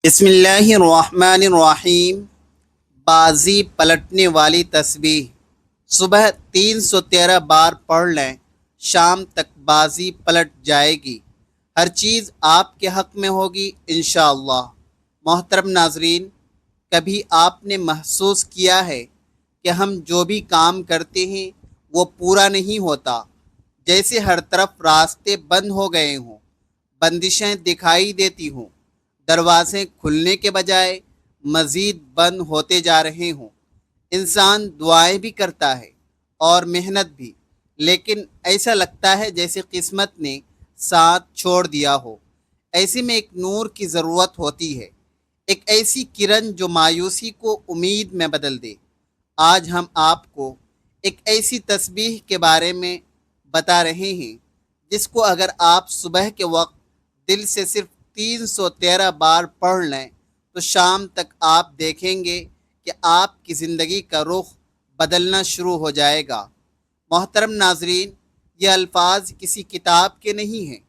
بسم اللہ الرحمن الرحیم۔ بازی پلٹنے والی تسبیح صبح 313 بار پڑھ لیں، شام تک بازی پلٹ جائے گی۔ ہر چیز آپ کے حق میں ہوگی انشاءاللہ۔ محترم ناظرین، کبھی آپ نے محسوس کیا ہے کہ ہم جو بھی کام کرتے ہیں وہ پورا نہیں ہوتا، جیسے ہر طرف راستے بند ہو گئے ہوں، بندشیں دکھائی دیتی ہوں، دروازے کھلنے کے بجائے مزید بند ہوتے جا رہے ہوں۔ انسان دعائیں بھی کرتا ہے اور محنت بھی، لیکن ایسا لگتا ہے جیسے قسمت نے ساتھ چھوڑ دیا ہو۔ ایسے میں ایک نور کی ضرورت ہوتی ہے، ایک ایسی کرن جو مایوسی کو امید میں بدل دے۔ آج ہم آپ کو ایک ایسی تسبیح کے بارے میں بتا رہے ہیں جس کو اگر آپ صبح کے وقت دل سے صرف 313 بار پڑھ لیں تو شام تک آپ دیکھیں گے کہ آپ کی زندگی کا رخ بدلنا شروع ہو جائے گا۔ محترم ناظرین، یہ الفاظ کسی کتاب کے نہیں ہیں،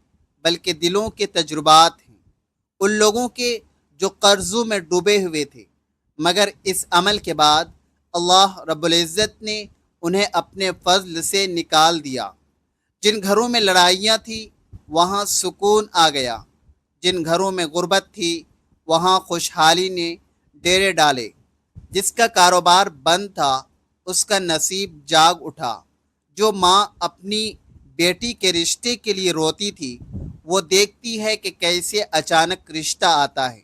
بلکہ دلوں کے تجربات ہیں، ان لوگوں کے جو قرضوں میں ڈوبے ہوئے تھے، مگر اس عمل کے بعد اللہ رب العزت نے انہیں اپنے فضل سے نکال دیا۔ جن گھروں میں لڑائیاں تھیں وہاں سکون آ گیا، جن گھروں میں غربت تھی وہاں خوشحالی نے ڈیرے ڈالے، جس کا کاروبار بند تھا اس کا نصیب جاگ اٹھا، جو ماں اپنی بیٹی کے رشتے کے لیے روتی تھی وہ دیکھتی ہے کہ کیسے اچانک رشتہ آتا ہے۔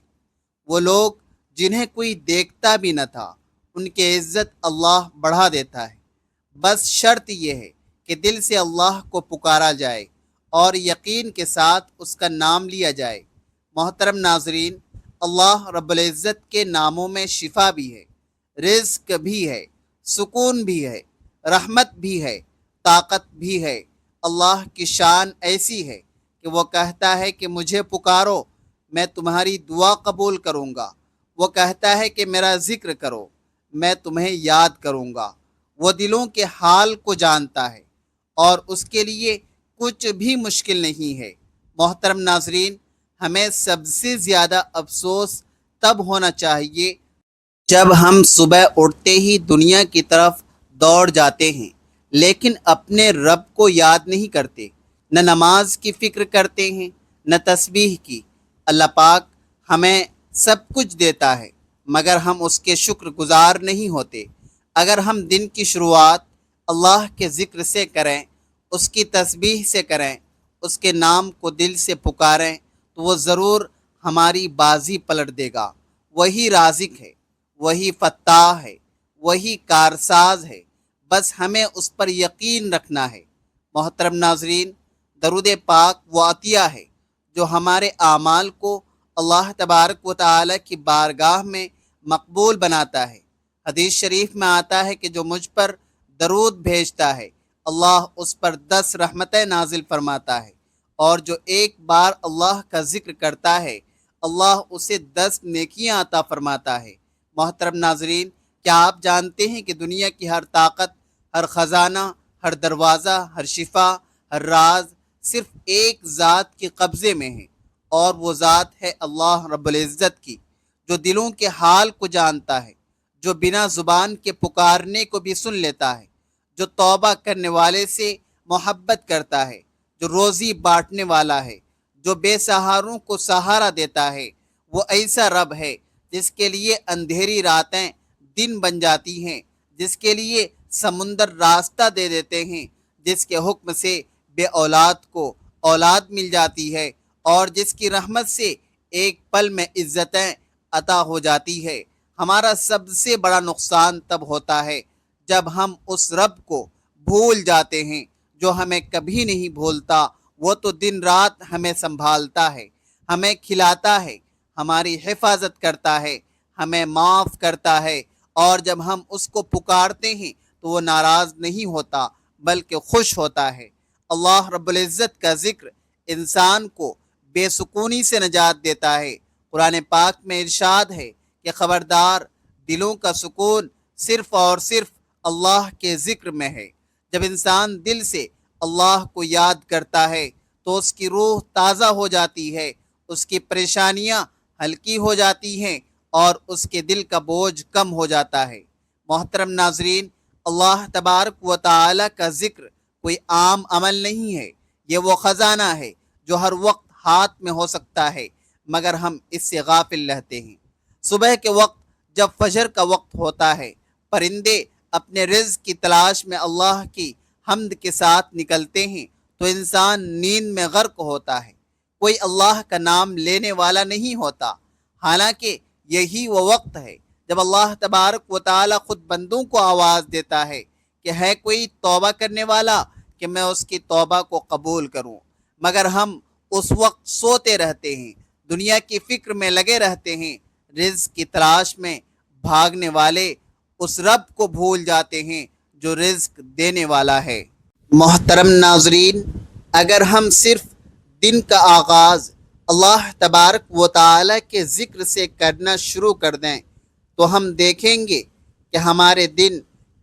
وہ لوگ جنہیں کوئی دیکھتا بھی نہ تھا ان کی عزت اللہ بڑھا دیتا ہے۔ بس شرط یہ ہے کہ دل سے اللہ کو پکارا جائے اور یقین کے ساتھ اس کا نام لیا جائے۔ محترم ناظرین، اللہ رب العزت کے ناموں میں شفا بھی ہے، رزق بھی ہے، سکون بھی ہے، رحمت بھی ہے، طاقت بھی ہے۔ اللہ کی شان ایسی ہے کہ وہ کہتا ہے کہ مجھے پکارو، میں تمہاری دعا قبول کروں گا۔ وہ کہتا ہے کہ میرا ذکر کرو، میں تمہیں یاد کروں گا۔ وہ دلوں کے حال کو جانتا ہے اور اس کے لیے کچھ بھی مشکل نہیں ہے۔ محترم ناظرین، ہمیں سب سے زیادہ افسوس تب ہونا چاہیے جب ہم صبح اٹھتے ہی دنیا کی طرف دوڑ جاتے ہیں لیکن اپنے رب کو یاد نہیں کرتے، نہ نماز کی فکر کرتے ہیں نہ تسبیح کی۔ اللہ پاک ہمیں سب کچھ دیتا ہے مگر ہم اس کے شکر گزار نہیں ہوتے۔ اگر ہم دن کی شروعات اللہ کے ذکر سے کریں، اس کی تسبیح سے کریں، اس کے نام کو دل سے پکاریں تو وہ ضرور ہماری بازی پلٹ دے گا۔ وہی رازق ہے، وہی فتاح ہے، وہی کارساز ہے، بس ہمیں اس پر یقین رکھنا ہے۔ محترم ناظرین، درود پاک وہ عطیہ ہے جو ہمارے اعمال کو اللہ تبارک و تعالی کی بارگاہ میں مقبول بناتا ہے۔ حدیث شریف میں آتا ہے کہ جو مجھ پر درود بھیجتا ہے اللہ اس پر 10 رحمتیں نازل فرماتا ہے، اور جو ایک بار اللہ کا ذکر کرتا ہے اللہ اسے 10 نیکیاں عطا فرماتا ہے۔ محترم ناظرین، کیا آپ جانتے ہیں کہ دنیا کی ہر طاقت، ہر خزانہ، ہر دروازہ، ہر شفا، ہر راز صرف ایک ذات کے قبضے میں ہے، اور وہ ذات ہے اللہ رب العزت کی، جو دلوں کے حال کو جانتا ہے، جو بنا زبان کے پکارنے کو بھی سن لیتا ہے، جو توبہ کرنے والے سے محبت کرتا ہے، جو روزی بانٹنے والا ہے، جو بے سہاروں کو سہارا دیتا ہے۔ وہ ایسا رب ہے جس کے لیے اندھیری راتیں دن بن جاتی ہیں، جس کے لیے سمندر راستہ دے دیتے ہیں، جس کے حکم سے بے اولاد کو اولاد مل جاتی ہے، اور جس کی رحمت سے ایک پل میں عزتیں عطا ہو جاتی ہے۔ ہمارا سب سے بڑا نقصان تب ہوتا ہے جب ہم اس رب کو بھول جاتے ہیں جو ہمیں کبھی نہیں بھولتا۔ وہ تو دن رات ہمیں سنبھالتا ہے، ہمیں کھلاتا ہے، ہماری حفاظت کرتا ہے، ہمیں معاف کرتا ہے، اور جب ہم اس کو پکارتے ہیں تو وہ ناراض نہیں ہوتا بلکہ خوش ہوتا ہے۔ اللہ رب العزت کا ذکر انسان کو بے سکونی سے نجات دیتا ہے۔ قرآن پاک میں ارشاد ہے کہ خبردار، دلوں کا سکون صرف اور صرف اللہ کے ذکر میں ہے۔ جب انسان دل سے اللہ کو یاد کرتا ہے تو اس کی روح تازہ ہو جاتی ہے، اس کی پریشانیاں ہلکی ہو جاتی ہیں اور اس کے دل کا بوجھ کم ہو جاتا ہے۔ محترم ناظرین، اللہ تبارک و تعالی کا ذکر کوئی عام عمل نہیں ہے، یہ وہ خزانہ ہے جو ہر وقت ہاتھ میں ہو سکتا ہے، مگر ہم اس سے غافل رہتے ہیں۔ صبح کے وقت جب فجر کا وقت ہوتا ہے، پرندے اپنے رزق کی تلاش میں اللہ کی حمد کے ساتھ نکلتے ہیں تو انسان نیند میں غرق ہوتا ہے، کوئی اللہ کا نام لینے والا نہیں ہوتا، حالانکہ یہی وہ وقت ہے جب اللہ تبارک و تعالی خود بندوں کو آواز دیتا ہے کہ ہے کوئی توبہ کرنے والا کہ میں اس کی توبہ کو قبول کروں، مگر ہم اس وقت سوتے رہتے ہیں، دنیا کی فکر میں لگے رہتے ہیں، رزق کی تلاش میں بھاگنے والے اس رب کو بھول جاتے ہیں جو رزق دینے والا ہے۔ محترم ناظرین، اگر ہم صرف دن کا آغاز اللہ تبارک و تعالی کے ذکر سے کرنا شروع کر دیں تو ہم دیکھیں گے کہ ہمارے دن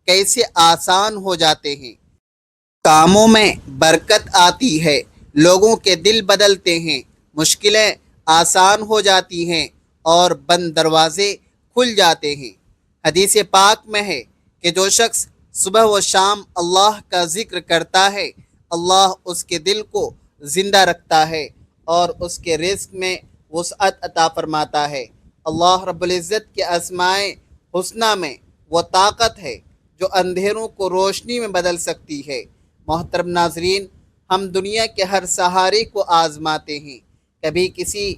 کیسے آسان ہو جاتے ہیں، کاموں میں برکت آتی ہے، لوگوں کے دل بدلتے ہیں، مشکلیں آسان ہو جاتی ہیں اور بند دروازے کھل جاتے ہیں۔ حدیث پاک میں ہے کہ جو شخص صبح و شام اللہ کا ذکر کرتا ہے، اللہ اس کے دل کو زندہ رکھتا ہے اور اس کے رزق میں وسعت عطا فرماتا ہے۔ اللہ رب العزت کے اسماء حسنہ میں وہ طاقت ہے جو اندھیروں کو روشنی میں بدل سکتی ہے۔ محترم ناظرین، ہم دنیا کے ہر سہارے کو آزماتے ہیں، کبھی کسی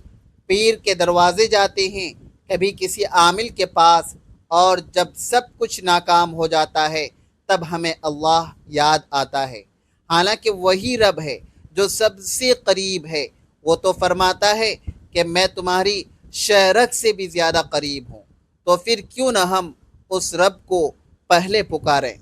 پیر کے دروازے جاتے ہیں، کبھی کسی عامل کے پاس، اور جب سب کچھ ناکام ہو جاتا ہے تب ہمیں اللہ یاد آتا ہے، حالانکہ وہی رب ہے جو سب سے قریب ہے۔ وہ تو فرماتا ہے کہ میں تمہاری شہرت سے بھی زیادہ قریب ہوں، تو پھر کیوں نہ ہم اس رب کو پہلے پکاریں،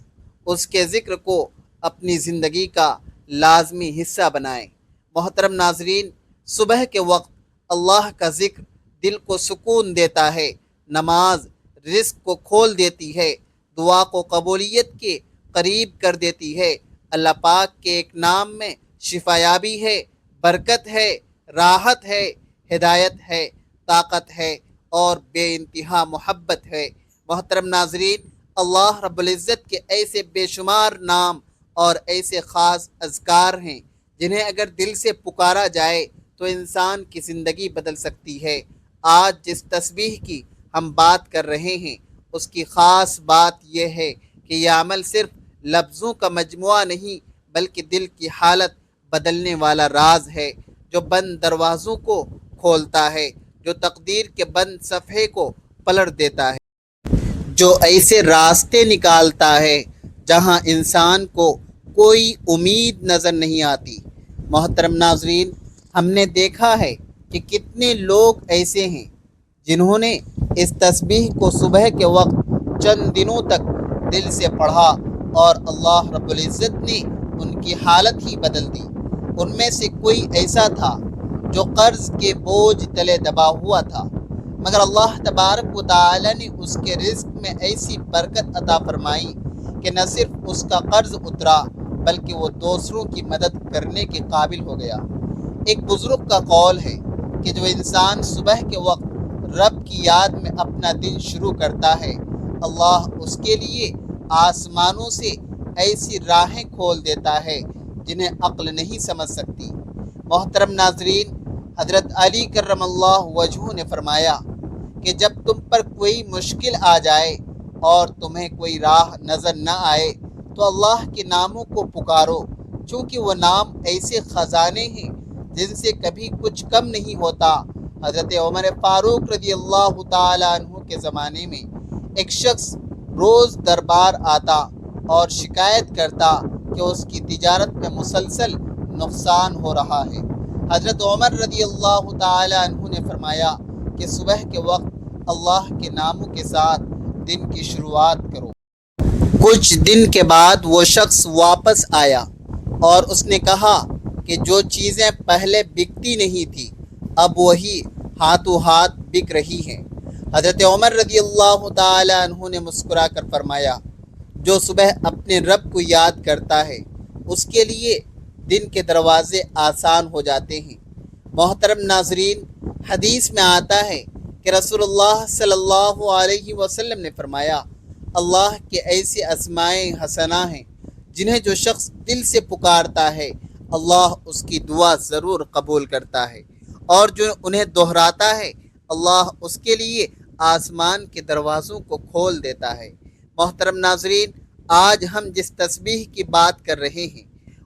اس کے ذکر کو اپنی زندگی کا لازمی حصہ بنائیں۔ محترم ناظرین، صبح کے وقت اللہ کا ذکر دل کو سکون دیتا ہے، نماز رزق کو کھول دیتی ہے، دعا کو قبولیت کے قریب کر دیتی ہے۔ اللہ پاک کے ایک نام میں شفایابی ہے، برکت ہے، راحت ہے، ہدایت ہے، طاقت ہے اور بے انتہا محبت ہے۔ محترم ناظرین، اللہ رب العزت کے ایسے بے شمار نام اور ایسے خاص اذکار ہیں جنہیں اگر دل سے پکارا جائے تو انسان کی زندگی بدل سکتی ہے۔ آج جس تسبیح کی ہم بات کر رہے ہیں اس کی خاص بات یہ ہے کہ یہ عمل صرف لفظوں کا مجموعہ نہیں بلکہ دل کی حالت بدلنے والا راز ہے، جو بند دروازوں کو کھولتا ہے، جو تقدیر کے بند صفحے کو پلٹ دیتا ہے، جو ایسے راستے نکالتا ہے جہاں انسان کو کوئی امید نظر نہیں آتی۔ محترم ناظرین، ہم نے دیکھا ہے کہ کتنے لوگ ایسے ہیں جنہوں نے اس تسبیح کو صبح کے وقت چند دنوں تک دل سے پڑھا اور اللہ رب العزت نے ان کی حالت ہی بدل دی۔ ان میں سے کوئی ایسا تھا جو قرض کے بوجھ تلے دبا ہوا تھا، مگر اللہ تبارک و تعالی نے اس کے رزق میں ایسی برکت عطا فرمائی کہ نہ صرف اس کا قرض اترا بلکہ وہ دوسروں کی مدد کرنے کے قابل ہو گیا۔ ایک بزرگ کا قول ہے کہ جو انسان صبح کے وقت رب کی یاد میں اپنا دن شروع کرتا ہے، اللہ اس کے لیے آسمانوں سے ایسی راہیں کھول دیتا ہے جنہیں عقل نہیں سمجھ سکتی۔ محترم ناظرین، حضرت علی کرم اللہ وجہہ نے فرمایا کہ جب تم پر کوئی مشکل آ جائے اور تمہیں کوئی راہ نظر نہ آئے تو اللہ کے ناموں کو پکارو، چونکہ وہ نام ایسے خزانے ہیں جن سے کبھی کچھ کم نہیں ہوتا۔ حضرت عمر فاروق رضی اللہ تعالیٰ عنہ کے زمانے میں ایک شخص روز دربار آتا اور شکایت کرتا کہ اس کی تجارت میں مسلسل نقصان ہو رہا ہے۔ حضرت عمر رضی اللہ تعالیٰ عنہ نے فرمایا کہ صبح کے وقت اللہ کے ناموں کے ساتھ دن کی شروعات کرو۔ کچھ دن کے بعد وہ شخص واپس آیا اور اس نے کہا کہ جو چیزیں پہلے بکتی نہیں تھی اب وہی ہاتھوں ہاتھ بک رہی ہیں۔ حضرت عمر رضی اللہ تعالی عنہ نے مسکرا کر فرمایا، جو صبح اپنے رب کو یاد کرتا ہے اس کے لیے دن کے دروازے آسان ہو جاتے ہیں۔ محترم ناظرین، حدیث میں آتا ہے کہ رسول اللہ صلی اللہ علیہ وسلم نے فرمایا اللہ کے ایسے اسماء حسنہ ہیں جنہیں جو شخص دل سے پکارتا ہے اللہ اس کی دعا ضرور قبول کرتا ہے، اور جو انہیں دہراتا ہے اللہ اس کے لیے آسمان کے دروازوں کو کھول دیتا ہے۔ محترم ناظرین، آج ہم جس تسبیح کی بات کر رہے ہیں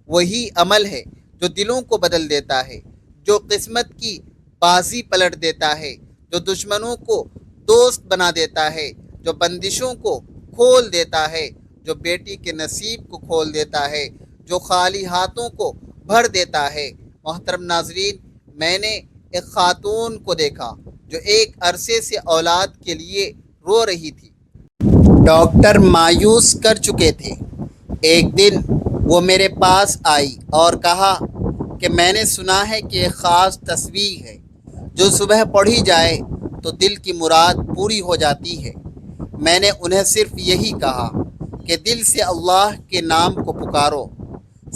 وہی عمل ہے جو دلوں کو بدل دیتا ہے، جو قسمت کی بازی پلٹ دیتا ہے، جو دشمنوں کو دوست بنا دیتا ہے، جو بندشوں کو کھول دیتا ہے، جو بیٹی کے نصیب کو کھول دیتا ہے، جو خالی ہاتھوں کو بھر دیتا ہے۔ محترم ناظرین، میں نے ایک خاتون کو دیکھا جو ایک عرصے سے اولاد کے لیے رو رہی تھی۔ ڈاکٹر مایوس کر چکے تھے۔ ایک دن وہ میرے پاس آئی اور کہا کہ میں نے سنا ہے کہ ایک خاص تسبیح ہے جو صبح پڑھی جائے تو دل کی مراد پوری ہو جاتی ہے۔ میں نے انہیں صرف یہی کہا کہ دل سے اللہ کے نام کو پکارو۔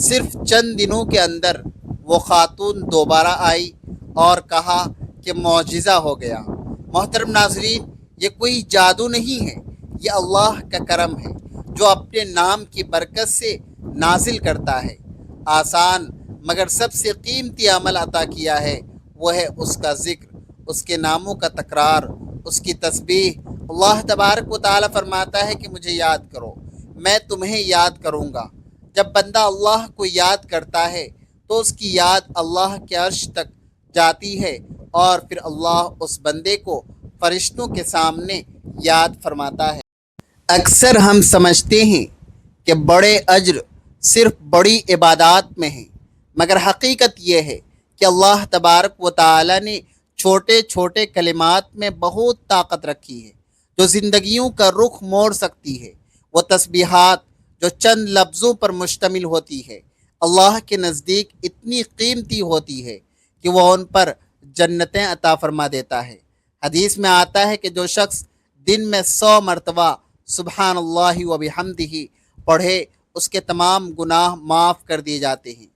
صرف چند دنوں کے اندر وہ خاتون دوبارہ آئی اور کہا کہ معجزہ ہو گیا۔ محترم ناظرین، یہ کوئی جادو نہیں ہے، یہ اللہ کا کرم ہے جو اپنے نام کی برکت سے نازل کرتا ہے۔ آسان مگر سب سے قیمتی عمل عطا کیا ہے، وہ ہے اس کا ذکر، اس کے ناموں کا تکرار، اس کی تسبیح۔ اللہ تبارک و تعالیٰ فرماتا ہے کہ مجھے یاد کرو، میں تمہیں یاد کروں گا۔ جب بندہ اللہ کو یاد کرتا ہے تو اس کی یاد اللہ کے عرش تک جاتی ہے، اور پھر اللہ اس بندے کو فرشتوں کے سامنے یاد فرماتا ہے۔ اکثر ہم سمجھتے ہیں کہ بڑے اجر صرف بڑی عبادات میں ہیں، مگر حقیقت یہ ہے کہ اللہ تبارک و تعالی نے چھوٹے چھوٹے کلمات میں بہت طاقت رکھی ہے جو زندگیوں کا رخ موڑ سکتی ہے۔ وہ تسبیحات جو چند لفظوں پر مشتمل ہوتی ہے اللہ کے نزدیک اتنی قیمتی ہوتی ہے کہ وہ ان پر جنتیں عطا فرما دیتا ہے۔ حدیث میں آتا ہے کہ جو شخص دن میں 100 مرتبہ سبحان اللہ و بحمدہ پڑھے اس کے تمام گناہ معاف کر دیے جاتے ہیں،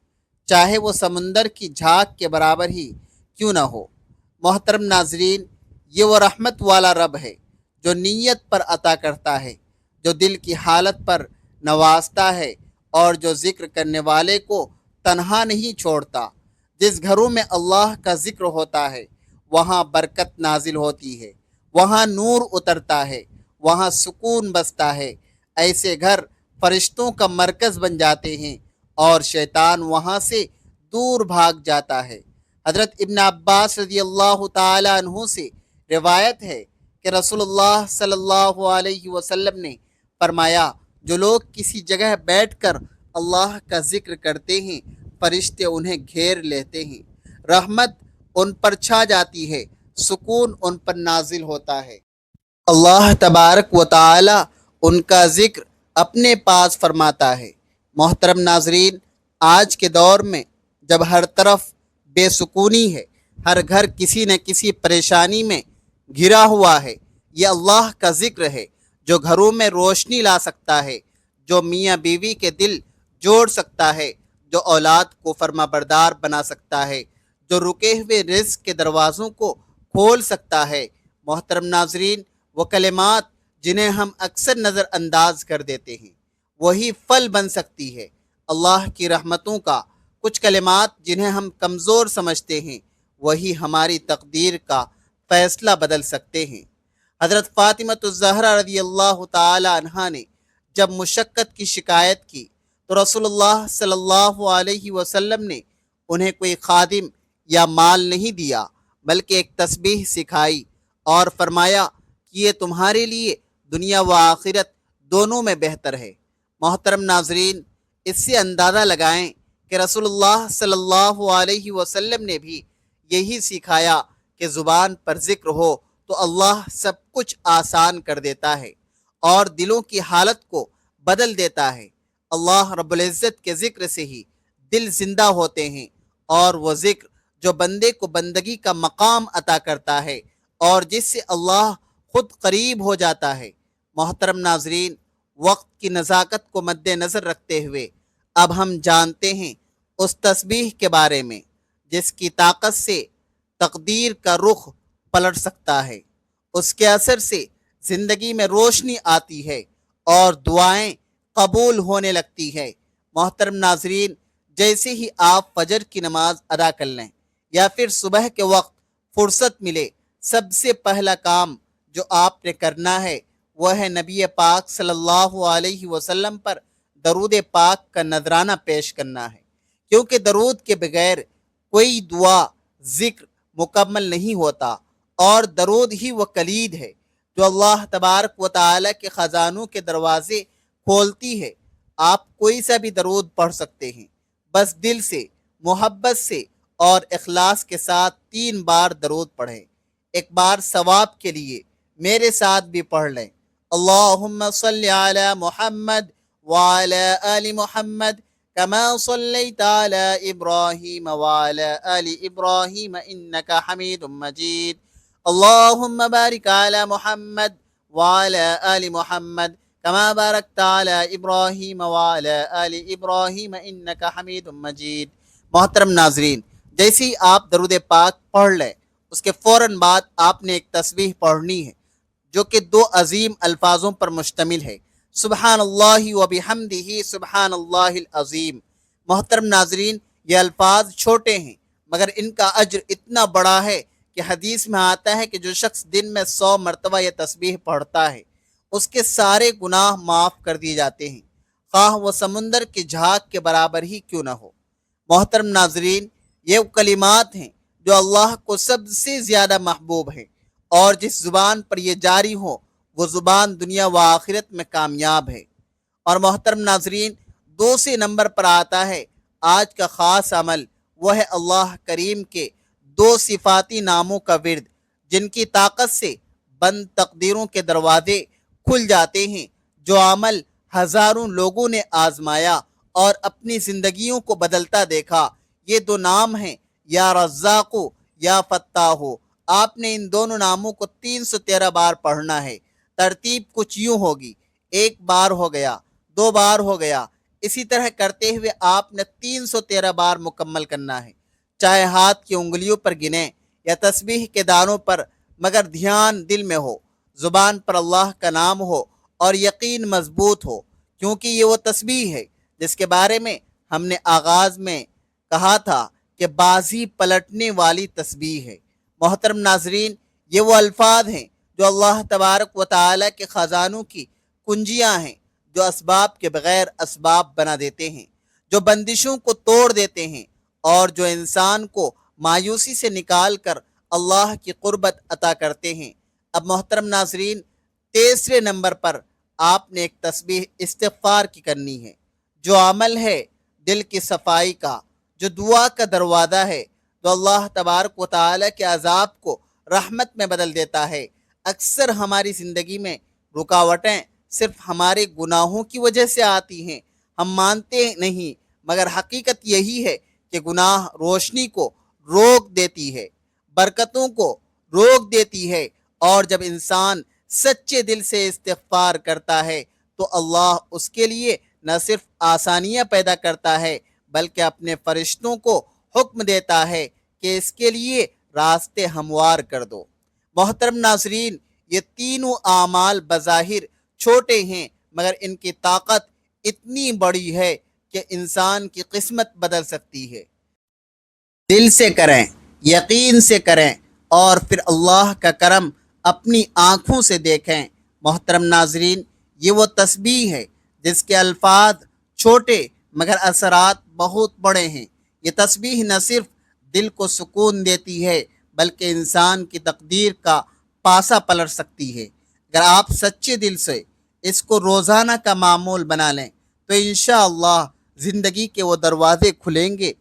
چاہے وہ سمندر کی جھاگ کے برابر ہی کیوں نہ ہو۔ محترم ناظرین، یہ وہ رحمت والا رب ہے جو نیت پر عطا کرتا ہے، جو دل کی حالت پر نوازتا ہے، اور جو ذکر کرنے والے کو تنہا نہیں چھوڑتا۔ جس گھروں میں اللہ کا ذکر ہوتا ہے وہاں برکت نازل ہوتی ہے، وہاں نور اترتا ہے، وہاں سکون بستا ہے۔ ایسے گھر فرشتوں کا مرکز بن جاتے ہیں اور شیطان وہاں سے دور بھاگ جاتا ہے۔ حضرت ابن عباس رضی اللہ تعالی عنہ سے روایت ہے کہ رسول اللہ صلی اللہ علیہ وسلم نے فرمایا، جو لوگ کسی جگہ بیٹھ کر اللہ کا ذکر کرتے ہیں فرشتے انہیں گھیر لیتے ہیں، رحمت ان پر چھا جاتی ہے، سکون ان پر نازل ہوتا ہے۔ اللہ تبارک و تعالی ان کا ذکر اپنے پاس فرماتا ہے۔ محترم ناظرین، آج کے دور میں جب ہر طرف بے سکونی ہے، ہر گھر کسی نہ کسی پریشانی میں گھرا ہوا ہے، یہ اللہ کا ذکر ہے جو گھروں میں روشنی لا سکتا ہے، جو میاں بیوی کے دل جوڑ سکتا ہے، جو اولاد کو فرما بردار بنا سکتا ہے، جو رکے ہوئے رزق کے دروازوں کو کھول سکتا ہے۔ محترم ناظرین، وہ کلمات جنہیں ہم اکثر نظر انداز کر دیتے ہیں وہی پھل بن سکتی ہے اللہ کی رحمتوں کا۔ کچھ کلمات جنہیں ہم کمزور سمجھتے ہیں وہی ہماری تقدیر کا فیصلہ بدل سکتے ہیں۔ حضرت فاطمۃ الزہرا رضی اللہ تعالی عنہا نے جب مشقت کی شکایت کی تو رسول اللہ صلی اللہ علیہ وسلم نے انہیں کوئی خادم یا مال نہیں دیا بلکہ ایک تسبیح سکھائی اور فرمایا کہ یہ تمہارے لیے دنیا و آخرت دونوں میں بہتر ہے۔ محترم ناظرین، اس سے اندازہ لگائیں کہ رسول اللہ صلی اللہ علیہ وسلم نے بھی یہی سکھایا کہ زبان پر ذکر ہو تو اللہ سب کچھ آسان کر دیتا ہے اور دلوں کی حالت کو بدل دیتا ہے۔ اللہ رب العزت کے ذکر سے ہی دل زندہ ہوتے ہیں، اور وہ ذکر جو بندے کو بندگی کا مقام عطا کرتا ہے اور جس سے اللہ خود قریب ہو جاتا ہے۔ محترم ناظرین، وقت کی نزاکت کو مد نظر رکھتے ہوئے اب ہم جانتے ہیں اس تسبیح کے بارے میں جس کی طاقت سے تقدیر کا رخ پلٹ سکتا ہے۔ اس کے اثر سے زندگی میں روشنی آتی ہے اور دعائیں قبول ہونے لگتی ہے۔ محترم ناظرین، جیسے ہی آپ فجر کی نماز ادا کر لیں یا پھر صبح کے وقت فرصت ملے، سب سے پہلا کام جو آپ نے کرنا ہے وہ ہے نبی پاک صلی اللہ علیہ وسلم پر درود پاک کا نذرانہ پیش کرنا ہے، کیونکہ درود کے بغیر کوئی دعا ذکر مکمل نہیں ہوتا، اور درود ہی وہ کلید ہے جو اللہ تبارک و تعالی کے خزانوں کے دروازے کھولتی ہے۔ آپ کوئی سا بھی درود پڑھ سکتے ہیں، بس دل سے، محبت سے اور اخلاص کے ساتھ 3 بار درود پڑھیں۔ ایک بار ثواب کے لیے میرے ساتھ بھی پڑھ لیں، اللہم صلی علی محمد وعلی آل محمد کما صلیت علی ابراہیم وعلی آل ابراہیم انکا حمید مجید، اللہم بارک علی محمد وعلی آل محمد کما بارکت علی ابراہیم وعلی آل ابراہیم انکا حمید مجید۔ محترم ناظرین، جیسے ہی آپ درود پاک پڑھ لیں، اس کے فوراً بعد آپ نے ایک تسبیح پڑھنی ہے جو کہ 2 عظیم الفاظوں پر مشتمل ہے، سبحان اللہ و بحمدہ سبحان اللہ العظیم۔ محترم ناظرین، یہ الفاظ چھوٹے ہیں مگر ان کا اجر اتنا بڑا ہے کہ حدیث میں آتا ہے کہ جو شخص دن میں 100 مرتبہ یہ تسبیح پڑھتا ہے اس کے سارے گناہ معاف کر دیے جاتے ہیں، خواہ وہ سمندر کی جھاگ کے برابر ہی کیوں نہ ہو۔ محترم ناظرین، یہ کلمات ہیں جو اللہ کو سب سے زیادہ محبوب ہیں، اور جس زبان پر یہ جاری ہو وہ زبان دنیا و آخرت میں کامیاب ہے۔ اور محترم ناظرین، 2 نمبر پر آتا ہے آج کا خاص عمل، وہ ہے اللہ کریم کے 2 صفاتی ناموں کا ورد، جن کی طاقت سے بند تقدیروں کے دروازے کھل جاتے ہیں۔ جو عمل ہزاروں لوگوں نے آزمایا اور اپنی زندگیوں کو بدلتا دیکھا، یہ 2 نام ہیں، یا رزاق یا فتاح۔ آپ نے ان دونوں ناموں کو 313 بار پڑھنا ہے۔ ترتیب کچھ یوں ہوگی، 1 بار ہو گیا، 2 بار ہو گیا، اسی طرح کرتے ہوئے آپ نے 313 بار مکمل کرنا ہے، چاہے ہاتھ کی انگلیوں پر گنیں یا تسبیح کے دانوں پر، مگر دھیان دل میں ہو، زبان پر اللہ کا نام ہو اور یقین مضبوط ہو، کیونکہ یہ وہ تسبیح ہے جس کے بارے میں ہم نے آغاز میں کہا تھا کہ بازی پلٹنے والی تسبیح ہے۔ محترم ناظرین، یہ وہ الفاظ ہیں جو اللہ تبارک و تعالی کے خزانوں کی کنجیاں ہیں، جو اسباب کے بغیر اسباب بنا دیتے ہیں، جو بندشوں کو توڑ دیتے ہیں اور جو انسان کو مایوسی سے نکال کر اللہ کی قربت عطا کرتے ہیں۔ اب محترم ناظرین، 3 نمبر پر آپ نے ایک تسبیح استغفار کی کرنی ہے، جو عمل ہے دل کی صفائی کا، جو دعا کا دروازہ ہے، تو اللہ تبارک و تعالی کے عذاب کو رحمت میں بدل دیتا ہے۔ اکثر ہماری زندگی میں رکاوٹیں صرف ہمارے گناہوں کی وجہ سے آتی ہیں، ہم مانتے نہیں، مگر حقیقت یہی ہے کہ گناہ روشنی کو روک دیتی ہے، برکتوں کو روک دیتی ہے، اور جب انسان سچے دل سے استغفار کرتا ہے تو اللہ اس کے لیے نہ صرف آسانیاں پیدا کرتا ہے بلکہ اپنے فرشتوں کو حکم دیتا ہے کہ اس کے لیے راستے ہموار کر دو۔ محترم ناظرین، یہ تینوں اعمال بظاہر چھوٹے ہیں مگر ان کی طاقت اتنی بڑی ہے کہ انسان کی قسمت بدل سکتی ہے۔ دل سے کریں، یقین سے کریں، اور پھر اللہ کا کرم اپنی آنکھوں سے دیکھیں۔ محترم ناظرین، یہ وہ تسبیح ہے جس کے الفاظ چھوٹے مگر اثرات بہت بڑے ہیں۔ یہ تسبیح نہ صرف دل کو سکون دیتی ہے بلکہ انسان کی تقدیر کا پاسا پلٹ سکتی ہے۔ اگر آپ سچے دل سے اس کو روزانہ کا معمول بنا لیں تو انشاءاللہ زندگی کے وہ دروازے کھلیں گے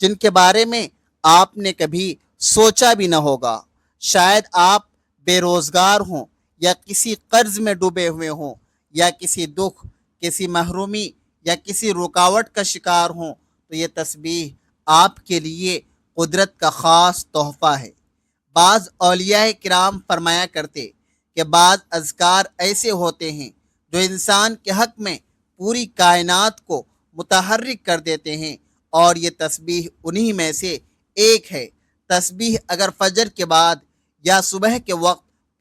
جن کے بارے میں آپ نے کبھی سوچا بھی نہ ہوگا۔ شاید آپ بے روزگار ہوں یا کسی قرض میں ڈوبے ہوئے ہوں یا کسی دکھ، کسی محرومی یا کسی رکاوٹ کا شکار ہوں، تو یہ تسبیح آپ کے لیے قدرت کا خاص تحفہ ہے۔ بعض اولیاء کرام فرمایا کرتے کہ بعض اذکار ایسے ہوتے ہیں جو انسان کے حق میں پوری کائنات کو متحرک کر دیتے ہیں، اور یہ تسبیح انہی میں سے ایک ہے۔ تسبیح اگر فجر کے بعد یا صبح کے وقت